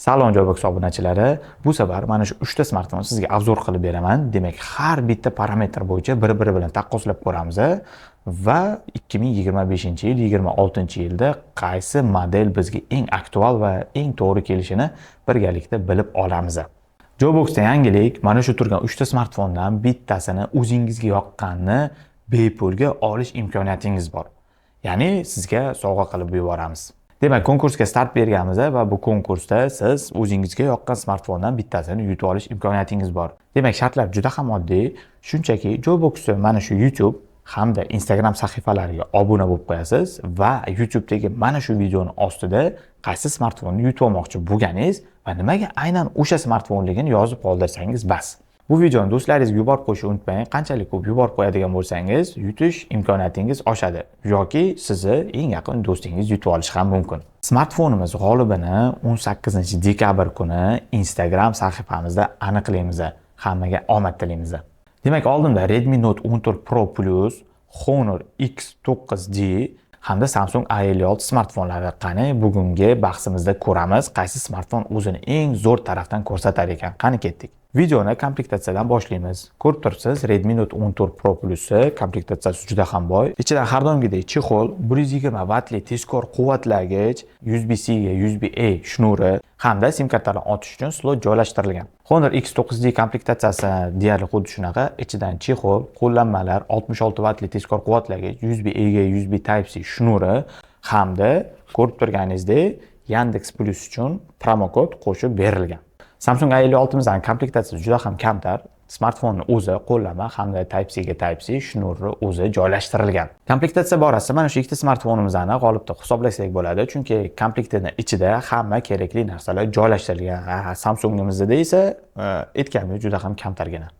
Salom Joybox obunachilari, bu safar mana shu 3 ta smartfonni sizga obzor qilib beraman. Demak, har bitta parametr bo'yicha bir-biri bilan taqqoslab ko'ramiz va 2025-yil, 26-yilda qaysi model bizga eng aktual va eng to'g'ri kelishini birgalikda bilib olamiz. Joyboxda yangilik, mana shu turgan 3 ta smartfondan bittasini o'zingizga yoqqanini bepulga olish imkoniyatingiz bor. Ya'ni sizga sovg'a qilib yuboramiz. Demak, konkursga start berganmiz va bu konkursda siz o'zingizga yoqqan smartfondan bittasini yutib olish imkoniyatingiz bor. Demak, shartlar juda ham oddiy. Shunchaki Joyboxda mana shu YouTube hamda Instagram sahifalariga obuna bo'lib qo'yasiz va YouTube'dagi mana shu videoning ostida qaysi smartfonni yutib olmoqchi bo'lganingiz va nimaga aynan o'sha smartfonligini yozib qoldirsangiz bas. Bu videoni do'stlaringizga yuborib qo'yishni unutmang. Qanchalik ko'p yuborib qo'yadigan bo'lsangiz, yutish imkoniyatingiz oshadi yoki sizni eng yaqin do'stingiz yutib olishi ham mumkin. Smartfonimiz g'olibini 18-dekabr kuni Instagram sahifamizda aniqlaymiz. Hammaga omad tilaymiz. Demak, oldimda Redmi Note 14 Pro Plus, Honor X9D hamda Samsung A56 smartfonlari qani bugungi bahsimizda ko'ramiz, qaysi smartfon o'zini eng zo'r tarafdan ko'rsatar ekan. Qani ketdik. Videoni komplektatsiyadan boshlaymiz. Ko'rib turibsiz, Redmi Note 14 Pro Plus komplektatsiyasi juda ham boy. Ichidan har doimgidek chexol, 120 vatli tezkor quvvatlagich, USB-C ga USB-A shnuri hamda sim kartalarni ochish uchun slot joylashtirilgan. Honor X9D komplektatsiyasi deyarli xuddi shunaqa. Ichidan chexol, qo'llanmalar, 66 vatli tezkor quvvatlagich, USB-A ga USB Type-C shnuri hamda ko'rib turganingizdek Yandex Plus uchun promokod qo'shib berilgan. Samsung A56 komplektatsiyasi juda ham kamtar. Smartfonning o'zi qo'llanma hamda Type-C ga Type-C shnuri o'zi joylashtirilgan. Komplektatsiya borasida mana shu ikkita smartfonimizni g'olibda hisoblasak bo'ladi, chunki komplektning ichida hamma kerakli narsalar joylashtirilgan. Samsungimizda esa aytganimdek juda ham kamtargina.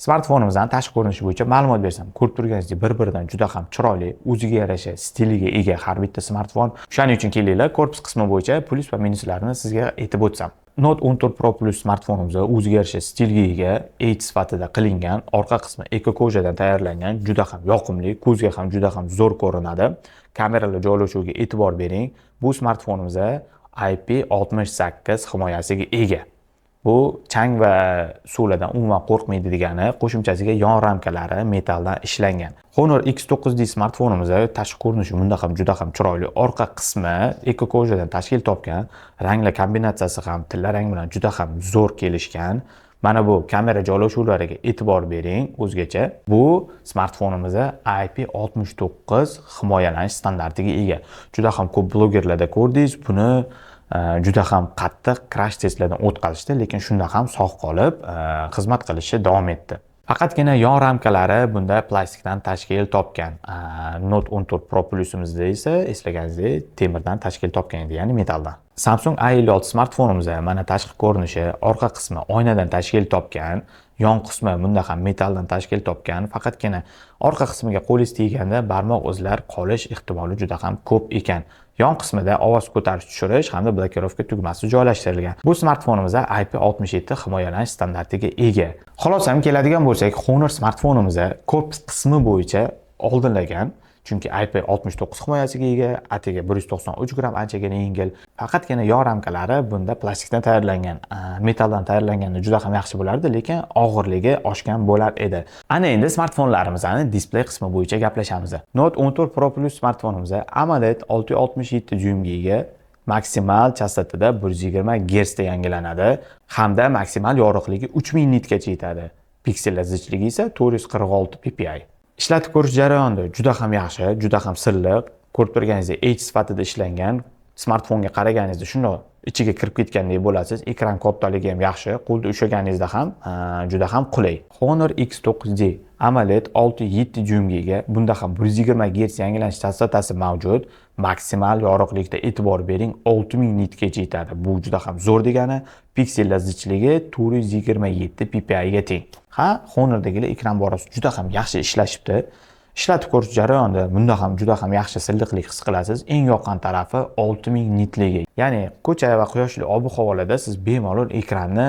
Smartfonimizning tashqi ko'rinishi bo'yicha ma'lumot bersam, ko'rib turganingizdek bir-biridan juda ham chiroyli, o'ziga yarasha stiliga ega har bitta smartfon. Shuning uchun kelinglar, korpus qismi bo'yicha plyus va minuslarini sizga aytib o'tsam. Note 14 Pro Plus smartfonimiz o'ziga yarasha stilga ega, H sifatida qilingan, orqa qismi ekokojadan tayyorlangan, juda ham yoqimli, ko'zga ham juda ham zo'r ko'rinadi. Kameralar joylashuviga e'tibor bering. Bu smartfonimiz IP68 himoyasiga ega. Bu chang va suvlardan umuman qo'rqmaydi degani, qo'shimchasiga yon ramkalari metalldan ishlangan. Honor X9D smartfonimiz tashqi ko'rinishi bunda ham juda ham chiroyli. Orqa qismi ekokojadan tashkil topgan, ranglar kombinatsiyasi ham tilla rang bilan juda ham zo'r kelishgan. Mana bu kamera joylashuvlariga e'tibor bering o'zgacha. Bu smartfonimiz IP69 himoyalanish standartiga ega. Juda ham ko'p blogerlarda ko'rdingiz buni juda ham qattiq crash testlardan o'tkazishdi, lekin shunda ham sog' qolib xizmat qilishni davom etdi. Faqatgina yon ramkalari bunda plastikdan tashkil topgan. Note 14 Pro Plus'imizda esa eslaganingizdek temirdan tashkil topgan edi, ya'ni metalldan. Samsung A56 smartfonimiz mana tashqi ko'rinishi, orqa qismi oynadan tashkil topgan, yon qismi bunda ham metalldan tashkil topgan. Faqatgina orqa qismiga qo'lingiz tegganda barmoq izlar qolish ehtimoli juda ham ko'p ekan. Yon qismida ovoz ko'tarish tushirish hamda blokirovka tugmasi joylashtirilgan. Bu smartfonimiz IP67 himoyalanish standartiga ega. Xolos ham keladigan bo'lsak, Honor smartfonimiz korpus qismi bo'yicha oldinlagan, chunki IP69 himoyasiga ega, atiga 193 gram anchagina yengil. Faqatgina yon ramkalari bunda plastikdan tayyorlangan, metalldan tayyorlangani juda ham yaxshi bo'lardi, lekin og'irligi oshgan bo'lar edi. Ana endi smartfonlarimizning displey qismi bo'yicha gaplashamiz. Note 14 Pro Plus smartfonimiz AMOLED 667 dyuymga ega, maksimal chastotada 120 Hz da yangilanadi hamda maksimal yorug'ligi 3000 nitgacha yetadi. Piksellar zichligi esa 446 ppi. Ishlatib ko'rish jarayonida juda ham yaxshi, juda ham silliq. Ko'rib turganingizdek H sifatida ishlangan. Smartfonga qaraganingizda shunday ichiga kirib ketgandek bo'lasiz. Ekran kattaligi ham yaxshi, qo'lda ushlaganingizda ham juda ham qulay. Honor X9D AMOLED 6.7 dyuymga ega. Bunda ham 120 Hz yangilanish chastotasi mavjud. Maksimal yorug'likda e'tibor bering, 6000 nitgacha yetadi. Bu juda ham zo'r degani, piksellar zichligi 427 ppi ga teng. Honordagilar ekran borasida juda ham yaxshi ishlashibdi. Ishlatib ko'rish jarayonida bunda ham juda ham yaxshi silliqlik his qilasiz. Eng yoqqan tarafi 6000 nitligi. Ya'ni ko'cha va quyoshli ob-havolarda siz bemalol ekranni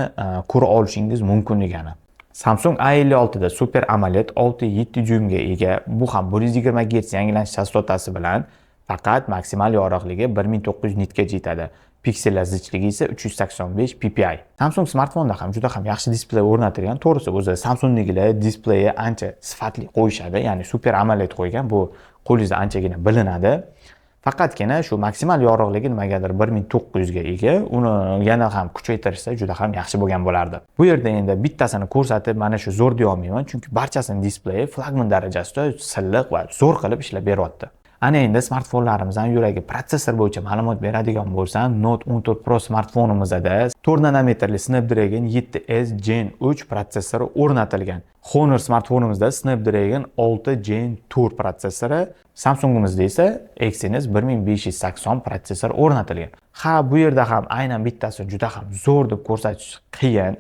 ko'ra olishingiz mumkin degani. Samsung A56 da Super AMOLED 6.7 dyuymga ega. Bu ham 120 Hz yangilanish chastotasi bilan faqat maksimal yorug'ligi 1900 nitgacha yetadi. piksellar zichligi esa 385 ppi. Samsung smartfonda ham juda ham yaxshi displey o'rnatilgan. To'g'risi, o'zi Samsungnikilar displeyi ancha sifatli qo'yishadi, ya'ni super AMOLED qo'ygan. Bu qo'lingizda anchagina bilinadi. Faqatgina shu maksimal yorug'ligi nimagadir 1900 ga ega. Uni yana ham kuchaytirsa juda ham yaxshi bo'lgan bo'lardi. Bu yerda endi bittasini ko'rsatib, mana shu zo'r deya olmayman, chunki barchasining displeyi flagman darajasida silliq va zo'r qilib ishlab beryapti. Ana endi smartfonlarimizning yuragi protsessor bo'yicha ma'lumot beradigan bo'lsam, Note 14 Pro smartfonimizda 4 nanometrli Snapdragon 7S Gen 3 protsessori o'rnatilgan. Honor smartfonimizda Snapdragon 6 Gen 4 protsessori, Samsungimizda esa Exynos 1580 protsessor o'rnatilgan. Ha, bu yerda ham aynan bittasi juda ham zo'r deb ko'rsatish qiyin.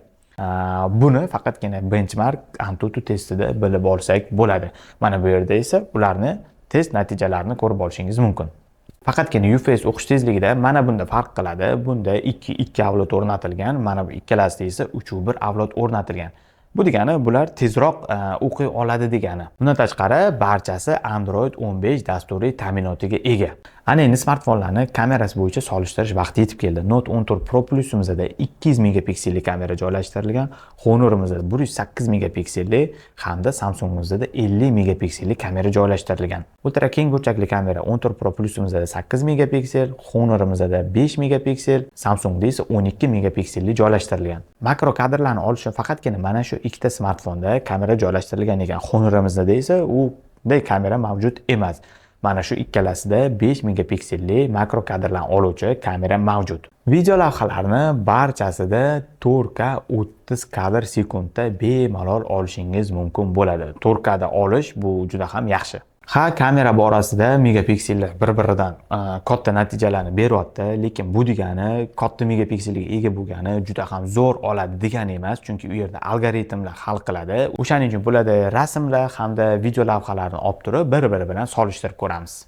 Buni faqatgina benchmark Antutu testida bilib olsak bo'ladi. Mana bu yerda esa ularni test natijalarini ko'rib olishingiz mumkin. Faqatgina UFS o'qish tezligida mana bunda farq qiladi. Bunda 2 avlod o'rnatilgan, mana bu ikkalasida esa 3.1 avlod o'rnatilgan. Bu degani bular tezroq o'qiy oladi degani. Bundan tashqari barchasi Android 15 dasturiy ta'minotiga ega. Ana endi smartfonlarni kamerasi bo'yicha solishtirish vaqti yetib keldi. Note 14 Pro Plus'imizda 200 megapikselli kamera joylashtirilgan, Honor'imizda 108 megapikselli hamda Samsung'imizda 50 megapikselli kamera joylashtirilgan. Ultra keng burchakli kamera 14 Pro Plus'imizda 8 megapiksel, Honor'imizda 5 megapiksel, Samsung'da esa 12 megapikselli joylashtirilgan. Makro kadrlarni olish faqatgina mana shu ikkita smartfonda kamera joylashtirilgan ekan. Honor'imizda esa unday kamera mavjud emas. Mana shu ikkalasida 5 megapikselli makro kadrlarni oluvchi kamera mavjud. Video lavhalarni barchasida 4K 30 kadr sekundda bemalol olishingiz mumkin bo'ladi. 4K da olish bu juda ham yaxshi. Ha, kamera borasida megapiksellar bir-biridan katta natijalarni beryapti, lekin bu degani katta megapikselga ega bo'lgani juda ham zo'r oladi degani emas, chunki u yerda algoritmlar hal qiladi. O'shaning uchun bo'ladi rasmlar hamda video lavhalarni olib turib bir-biri bilan solishtirib ko'ramiz.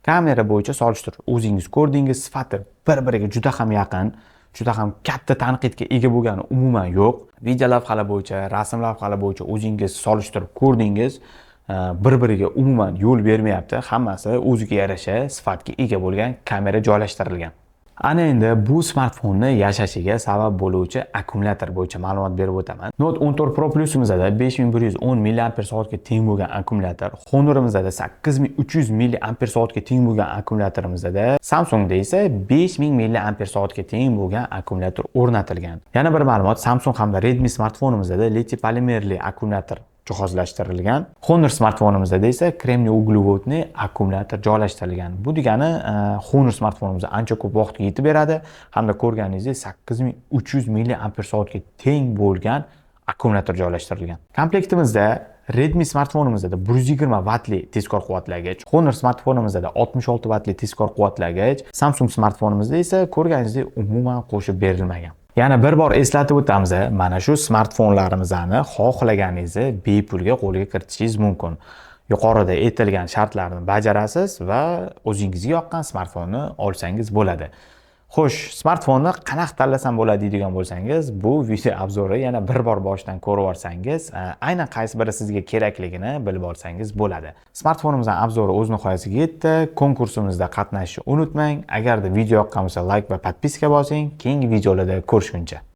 Kamera bo'yicha solishtirib o'zingiz ko'rdingiz, sifati bir-biriga juda ham yaqin, juda ham katta tanqidga ega bo'lgani umuman yo'q. Video lavhalar bo'yicha, rasm lavhalar bo'yicha o'zingiz solishtirib ko'rdingiz, bir-biriga umuman yo'l bermayapti. Hammasi o'ziga yarasha sifatga ega bo'lgan kamera joylashtirilgan. Ana endi bu smartfonni yashashiga sabab bo'luvchi akkumulyator bo'yicha ma'lumot berib o'taman. Note 14 Pro Plus'imizda 5110 mAh ga teng bo'lgan akkumulyator, Honor'imizda 8300 mAh ga teng bo'lgan akkumulyatorimizdada, Samsung'da esa 5000 mAh ga teng bo'lgan akkumulyator o'rnatilgan. Yana bir ma'lumot, Samsung hamda Redmi smartfonimizda litiy polimerli akkumulyator jihozlashtirilgan. Honor smartfonimizda esa kremniy uglevodli akkumulyator joylashtirilgan. Bu degani Honor smartfonimizda ancha ko'p vaqtga yetib beradi hamda ko'rganingizdek 8300 mAh ga teng bo'lgan akkumulyator joylashtirilgan. Komplektimizda Redmi smartfonimizda 120 vatli tezkor quvvatlagich, Honor smartfonimizda 66 vatli tezkor quvvatlagich, Samsung smartfonimizda esa ko'rganingizdek umuman qo'shib berilmagan. Yana bir bor eslatib o'tamiz, mana shu smartfonlarimizni xohlaganingizni bepulga qo'lga kiritishingiz mumkin. Yuqorida aytilgan shartlarni bajarasiz va o'zingizga yoqqan smartfonni olsangiz bo'ladi. Xo'sh, smartfonni qanaqa tanlasam bo'ladi deydigan bo'lsangiz, bu video obzori yana bir bor boshdan ko'rib olsangiz, aynan qaysi biri sizga kerakligini bilib olsangiz bo'ladi. Smartfonimizning obzori o'z nihoyasiga yetdi. Konkursimizda qatnashishni unutmang. Agarda video yoqqan bo'lsa, like va podpiska bosing. Keyingi videolarda ko'rishguncha